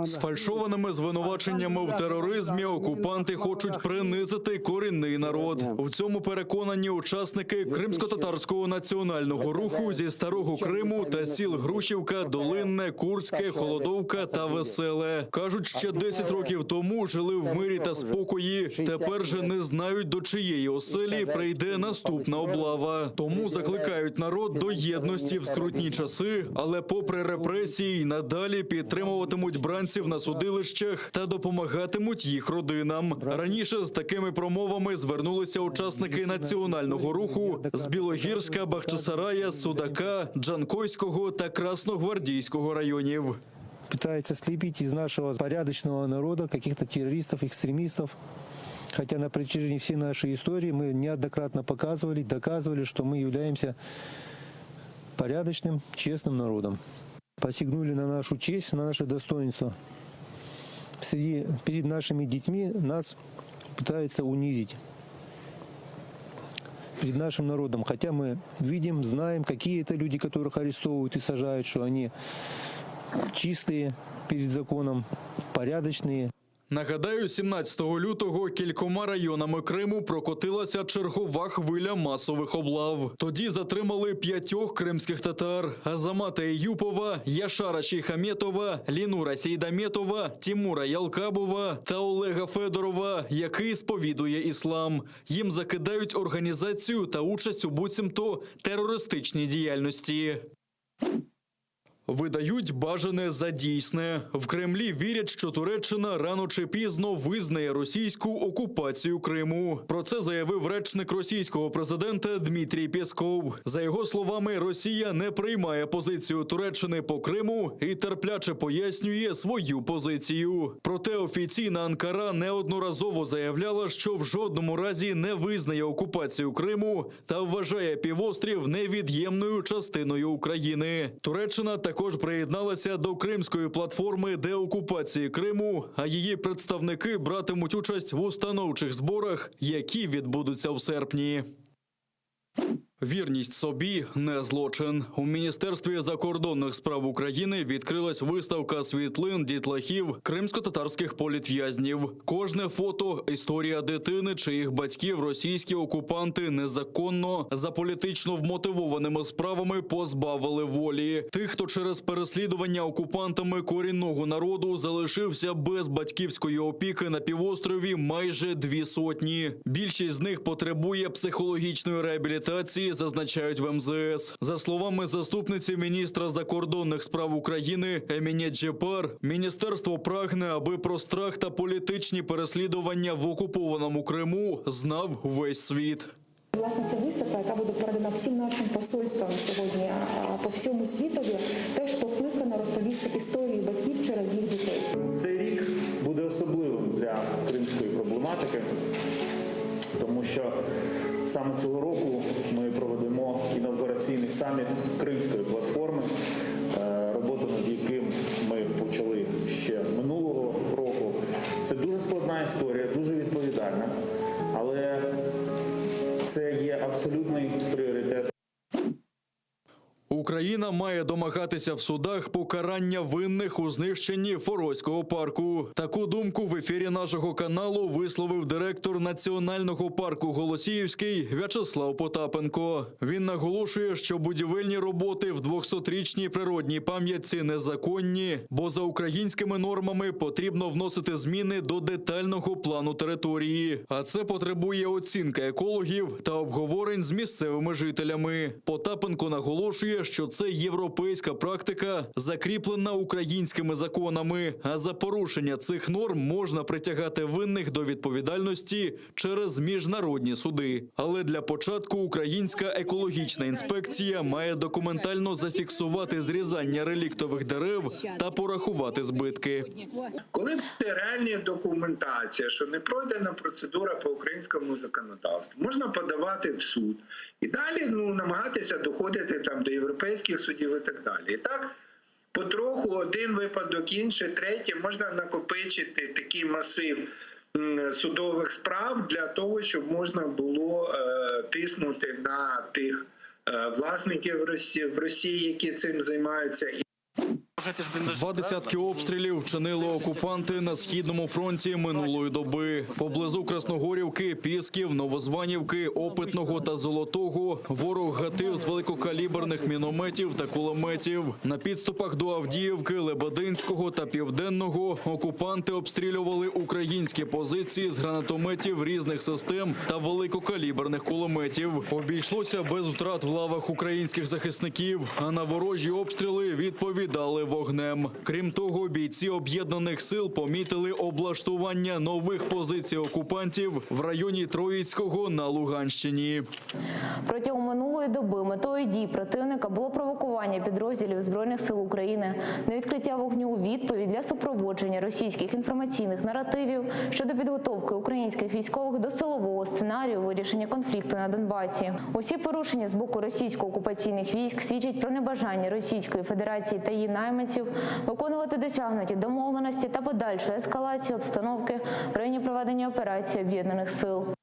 Сфальшованими звинуваченнями в тероризмі окупанти хочуть принизити корінний народ. В цьому переконані учасники Кримсько-татарського національного руху зі Старого Криму та сіл Грушівка, Долинне, Курське, Холодовка та Веселе. Кажуть, ще 10 років тому жили в мирі та спокої. Тепер же не знають, до чиєї оселі прийде наступна облава. Тому закликають народ до єдності в скрутні часи, але попри репресії надалі підтримуватимуть бранців на судилищах та допомагатимуть їх родинам. Раніше з такими промовами звернулися учасники національного руху з Білогірська, Бахчисарая, Судака, Джанкойського та Красногвардійського районів. Пытается слепить из нашего порядочного народа каких-то террористов, экстремистов. Хотя на протяжении всей нашей истории мы неоднократно показывали, доказывали, что мы являемся порядочным, честным народом. Посягнули на нашу честь, на наше достоинство. Перед нашими детьми нас пытаются унизить. Перед нашим народом. Хотя мы видим, знаем, какие это люди, которых арестовывают и сажают, что они чистые перед законом, порядочные. Нагадаю, 17 лютого кількома районами Криму прокотилася чергова хвиля масових облав. Тоді затримали 5 кримських татар – Азамата Еюпова, Яшара Шейхаметова, Лінура Сейдаметова, Тімура Ялкабова та Олега Федорова, який сповідує іслам. Їм закидають організацію та участь у буцімто терористичній діяльності. Видають бажане за дійсне. В Кремлі вірять, що Туреччина рано чи пізно визнає російську окупацію Криму. Про це заявив речник російського президента Дмитрій Пєсков. За його словами, Росія не приймає позицію Туреччини по Криму і терпляче пояснює свою позицію. Проте офіційна Анкара неодноразово заявляла, що в жодному разі не визнає окупацію Криму та вважає півострів невід'ємною частиною України. Туреччина також приєдналася до Кримської платформи деокупації Криму, а її представники братимуть участь в установчих зборах, які відбудуться в серпні. Вірність собі – не злочин. У Міністерстві закордонних справ України відкрилась виставка світлин дітлахів кримсько-татарських політв'язнів. Кожне фото – історія дитини, чиїх батьків російські окупанти незаконно за політично вмотивованими справами позбавили волі. Тих, хто через переслідування окупантами корінного народу залишився без батьківської опіки на півострові майже 200. Більшість з них потребує психологічної реабілітації, зазначають в МЗС. За словами заступниці міністра закордонних справ України Еміне Джепар, міністерство прагне, аби про страх та політичні переслідування в окупованому Криму знав весь світ. Власне, ця виставка, яка буде передана всім нашим посольствам сьогодні по всьому світові, теж покликана розповісти історію батьків через їх дітей. Цей рік буде особливим для кримської проблематики, тому що саме цього року ми проведемо інавгураційний саміт Кримської платформи, роботу над яким ми почали ще минулого року. Це дуже складна історія, дуже відповідальна, але це є абсолютний пріоритет. Україна має домагатися в судах покарання винних у знищенні Форойського парку. Таку думку в ефірі нашого каналу висловив директор Національного парку Голосіївський В'ячеслав Потапенко. Він наголошує, що будівельні роботи в 200-річній природній пам'ятці незаконні, бо за українськими нормами потрібно вносити зміни до детального плану території. А це потребує оцінки екологів та обговорень з місцевими жителями. Потапенко наголошує, що це європейська практика, закріплена українськими законами, а за порушення цих норм можна притягати винних до відповідальності через міжнародні суди. Але для початку українська екологічна інспекція має документально зафіксувати зрізання реліктових дерев та порахувати збитки. Коли буде реальна документація, що не пройдена процедура по українському законодавству, можна подавати в суд і далі намагатися доходити там до європейських судів і так далі. І так потроху один випадок, інший, третій, можна накопичити такий масив судових справ для того, щоб можна було тиснути на тих власників в Росії, які цим займаються. 20 обстрілів вчинили окупанти на Східному фронті минулої доби. Поблизу Красногорівки, Пісків, Новозванівки, Опитного та Золотого ворог гатив з великокаліберних мінометів та кулеметів. На підступах до Авдіївки, Лебединського та Південного окупанти обстрілювали українські позиції з гранатометів різних систем та великокаліберних кулеметів. Обійшлося без втрат в лавах українських захисників, а на ворожі обстріли відповідали вогнем. Крім того, бійці об'єднаних сил помітили облаштування нових позицій окупантів в районі Троїцького на Луганщині. Протягом минулої доби метою дій противника було провокування підрозділів Збройних сил України на відкриття вогню у відповідь для супроводження російських інформаційних наративів щодо підготовки українських військових до силового сценарію вирішення конфлікту на Донбасі. Усі порушення з боку російсько-окупаційних військ свідчать про небажання Російської Федерації та її найманців виконувати досягнуті домовленості та подальшу ескалацію обстановки в районі проведення операції Об'єднаних сил.